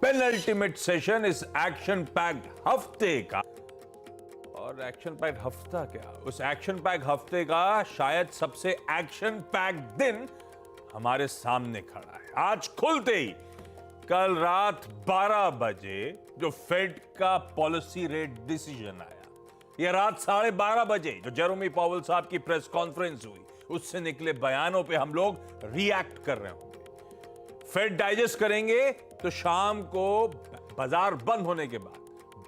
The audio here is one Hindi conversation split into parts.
पेनल्टीमेट सेशन इस एक्शन पैक्ड हफ्ते का। और एक्शन पैक्ड हफ्ता क्या, उस एक्शन पैक्ड हफ्ते का शायद सबसे एक्शन पैक्ड दिन हमारे सामने खड़ा है। आज खुलते ही कल रात 12 बजे जो फेड का पॉलिसी रेट डिसीजन आया, यह रात 12:30 बजे जो जेरोमी पावेल साहब की प्रेस कॉन्फ्रेंस हुई, उससे निकले बयानों पे हम लोग रिएक्ट कर रहे होंगे। फेड डाइजेस्ट करेंगे तो शाम को बाजार बंद होने के बाद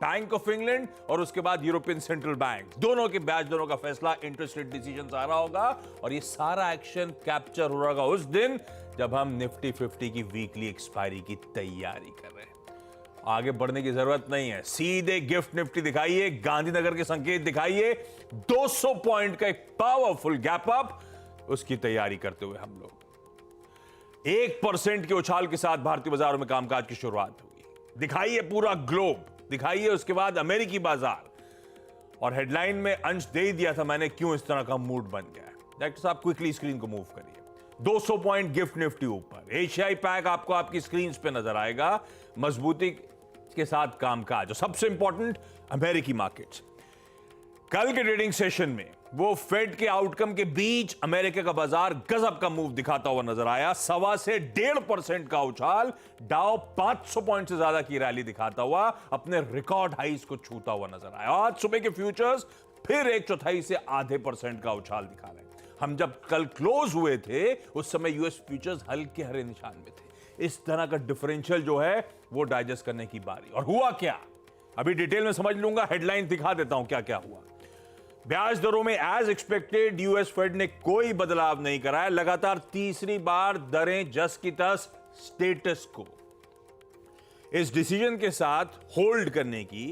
बैंक ऑफ इंग्लैंड और उसके बाद यूरोपियन सेंट्रल बैंक दोनों के ब्याज दरों का फैसला, इंटरेस्ट रेट डिसीजन आ रहा होगा। और ये सारा एक्शन कैप्चर हो रहा होगा उस दिन जब हम निफ्टी 50 की वीकली एक्सपायरी की तैयारी कर रहे हैं। आगे बढ़ने की जरूरत नहीं है, सीधे गिफ्ट निफ्टी दिखाइए, गांधीनगर के संकेत दिखाइए, 200 पॉइंट का एक पावरफुल गैप अप, उसकी तैयारी करते हुए हम लोग 1% के उछाल के साथ भारतीय बाजारों में कामकाज की शुरुआत होगी। दिखाइए पूरा ग्लोब, दिखाइए उसके बाद अमेरिकी बाजार। और हेडलाइन में अंश दे ही दिया था मैंने क्यों इस तरह का मूड बन गया है। डायरेक्टर साहब क्विकली स्क्रीन को मूव करिए। 200 पॉइंट गिफ्ट निफ्टी ऊपर, एशियाई पैक आपको आपकी स्क्रीन पे नजर आएगा, मजबूती के साथ कामकाज। और सबसे इंपॉर्टेंट अमेरिकी मार्केट्स, कल के ट्रेडिंग सेशन में वो फेड के आउटकम के बीच अमेरिका का बाजार गजब का मूव दिखाता हुआ नजर आया। 1.25 से 1.5% का उछाल, डाउ 500 पॉइंट से ज्यादा की रैली दिखाता हुआ अपने रिकॉर्ड हाइस को छूता हुआ नजर आया। आज सुबह के फ्यूचर्स फिर 1/4 से आधे % का उछाल दिखा रहे हैं। हम जब कल क्लोज हुए थे उस समय यूएस फ्यूचर्स हल्के हरे निशान में थे। इस तरह का डिफरेंशियल जो है वो डाइजेस्ट करने की बारी। और हुआ क्या, अभी डिटेल में समझ लूंगा, हेडलाइन दिखा देता हूं क्या क्या हुआ। ब्याज दरों में एज एक्सपेक्टेड यूएस फेड ने कोई बदलाव नहीं कराया। लगातार तीसरी बार दरें जस की तस स्टेटस को। इस डिसीजन के साथ होल्ड करने की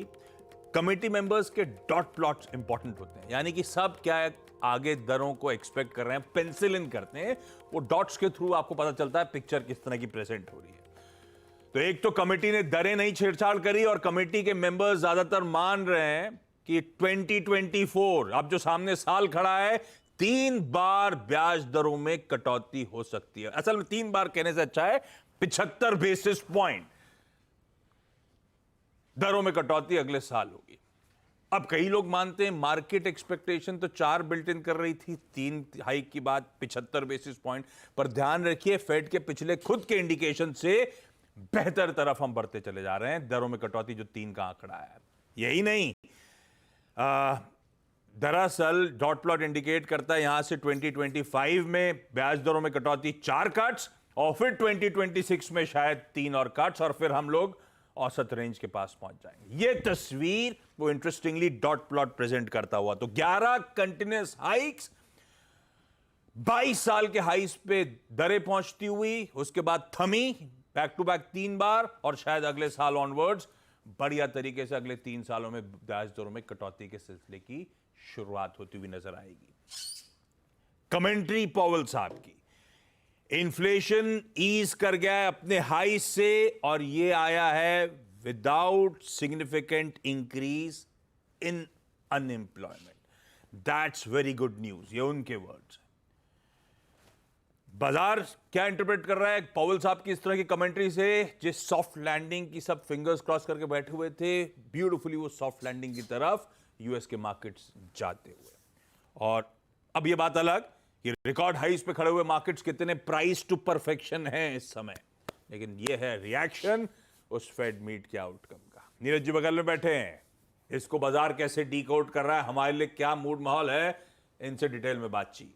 कमेटी मेंबर्स के डॉट प्लॉट्स इंपॉर्टेंट होते हैं, यानी कि सब क्या आगे दरों को एक्सपेक्ट कर रहे हैं, पेंसिल इन करते हैं। वो डॉट्स के थ्रू आपको पता चलता है पिक्चर किस तरह की प्रेजेंट हो रही है। तो एक तो कमेटी ने दरें नहीं छेड़छाड़ करी और कमेटी के मेंबर्स ज्यादातर मान रहे हैं कि 2024 अब जो सामने साल खड़ा है, 3 बार ब्याज दरों में कटौती हो सकती है। असल में 3 बार कहने से अच्छा है 75 बेसिस पॉइंट दरों में कटौती अगले साल होगी। अब कई लोग मानते हैं मार्केट एक्सपेक्टेशन तो 4 बिल्ट इन कर रही थी 3 हाइक की बाद 75 बेसिस पॉइंट, पर ध्यान रखिए फेड के पिछले खुद के इंडिकेशन से बेहतर तरफ हम बढ़ते चले जा रहे हैं। दरों में कटौती जो 3 का आंकड़ा है, यही नहीं, दरअसल डॉट प्लॉट इंडिकेट करता है यहां से 2025 में ब्याज दरों में कटौती 4 कट्स और फिर 2026 में शायद 3 और कट्स, और फिर हम लोग औसत रेंज के पास पहुंच जाएंगे। यह तस्वीर वो इंटरेस्टिंगली डॉट प्लॉट प्रेजेंट करता हुआ। तो 11 कंटिन्यूअस हाइक्स, 22 साल के हाइस पे दरें पहुंचती हुई, उसके बाद थमी, बैक टू बैक 3 बार, और शायद अगले साल ऑनवर्ड्स बढ़िया तरीके से अगले 3 सालों में ब्याज दरों में कटौती के सिलसिले की शुरुआत होती हुई नजर आएगी। कमेंट्री पावेल साहब की, इन्फ्लेशन ईज कर गया है अपने हाई से और ये आया है without significant increase in unemployment. That's very good news, ये उनके वर्ड्स। बाजार क्या इंटरप्रेट कर रहा है पावेल साहब की इस तरह की कमेंट्री से, जिस सॉफ्ट लैंडिंग की सब फिंगर्स क्रॉस करके बैठे हुए थे, ब्यूटीफुली वो सॉफ्ट लैंडिंग की तरफ यूएस के मार्केट्स जाते हुए। और अब ये बात अलग कि रिकॉर्ड हाइस पे खड़े हुए मार्केट्स कितने प्राइस टू परफेक्शन हैं इस समय, लेकिन ये है रिएक्शन उस फेड मीट के आउटकम का। नीरज जी बगल में बैठे हैं, इसको बाजार कैसे डीकोड कर रहा है, हमारे लिए क्या मूड माहौल है, इनसे डिटेल में बातचीत।